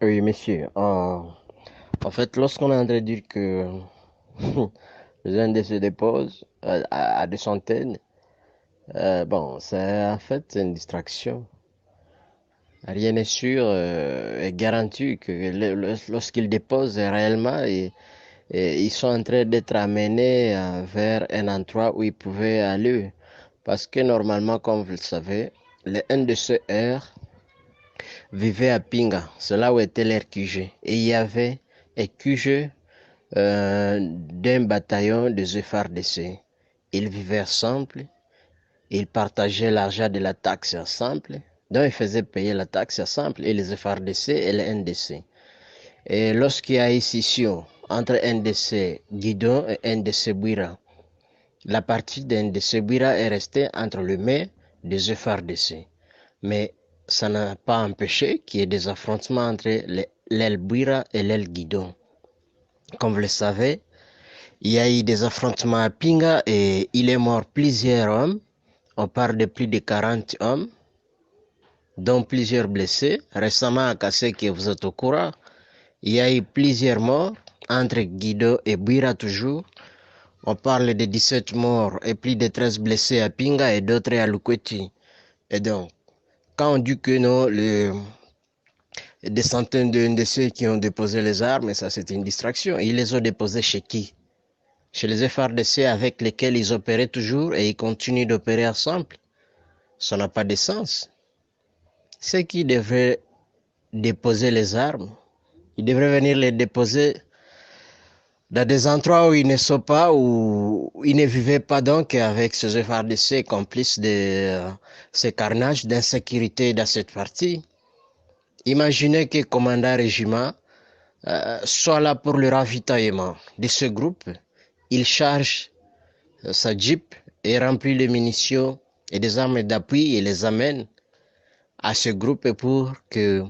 Oui, monsieur. En fait, lorsqu'on est en train de dire que les Indés se déposent à des centaines, bon, c'est en fait une distraction. Rien n'est sûr et garanti que lorsqu'ils déposent réellement, et ils sont en train d'être amenés vers un endroit où ils pouvaient aller. Parce que normalement, comme vous le savez, les NDCR vivaient à Pinga, c'est là où était leur QG. Et il y avait un QG d'un bataillon des FARDC. Ils vivaient ensemble, ils partageaient l'argent de la taxe ensemble, donc ils faisaient payer la taxe ensemble, et les FARDC et les NDC. Et lorsqu'il y a eu scission entre NDC Guidon et NDC Bouira, la partie de NDC Bouira est restée entre les mains des FARDC. Mais ça n'a pas empêché qu'il y ait des affrontements entre l'aile Bouira et l'aile Guidon. Comme vous le savez, il y a eu des affrontements à Pinga et il est mort plusieurs hommes. On parle de plus de 40 hommes, dont plusieurs blessés. Récemment à Kassé, que vous êtes au courant, il y a eu plusieurs morts entre Guido et Bouira toujours. On parle de 17 morts et plus de 13 blessés à Pinga et d'autres à Lukweti. Et donc, quand on dit que non, des centaines de ceux qui ont déposé les armes, ça c'est une distraction. Ils les ont déposés chez qui? Chez les FARDC avec lesquels ils opéraient toujours et ils continuent d'opérer ensemble. Ça n'a pas de sens. Ceux qui devraient déposer les armes, ils devraient venir les déposer dans des endroits où ils ne sont pas, où ils ne vivaient pas donc avec ces FARDC complices de ces carnages d'insécurité dans cette partie. Imaginez que le commandant régiment soit là pour le ravitaillement de ce groupe. Il charge sa jeep et remplit de munitions et des armes d'appui et les amène à ce groupe pour que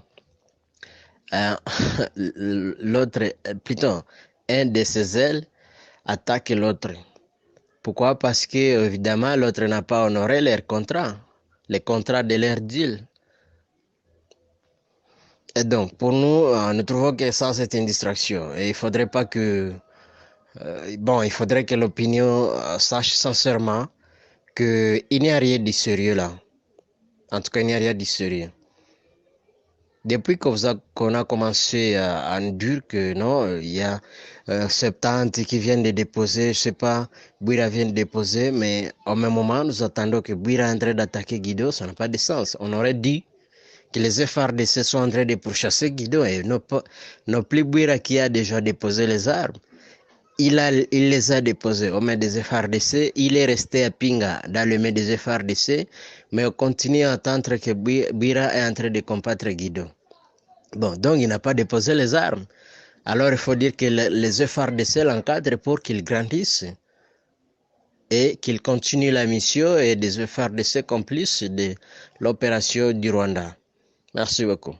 euh, l'autre, plutôt un de ses ailes attaque l'autre. Pourquoi? Parce que évidemment l'autre n'a pas honoré leur contrat, les contrats de leur deal. Et donc pour nous, nous trouvons que ça c'est une distraction et il faudrait pas que bon, il faudrait que l'opinion sache sincèrement qu'il n'y a rien de sérieux là. En tout cas, il n'y a rien de sérieux. Depuis qu'on a commencé à nous dire que non, il y a 70 qui viennent de déposer, je sais pas, Bouira vient de déposer, mais au même moment, nous attendons que Bouira est en train d'attaquer Guido, ça n'a pas de sens. On aurait dit que les FARDC sont en train de pourchasser Guido et non plus Bouira qui a déjà déposé les armes. Il les a déposés au mains des FARDC. Il est resté à Pinga dans le mains des FARDC, mais on continue à attendre que Bouira est en train de combattre Guido. Bon, donc il n'a pas déposé les armes. Alors il faut dire que les FARDC l'encadrent pour qu'il grandisse et qu'il continue la mission et des FARDC complices de l'opération du Rwanda. Merci beaucoup.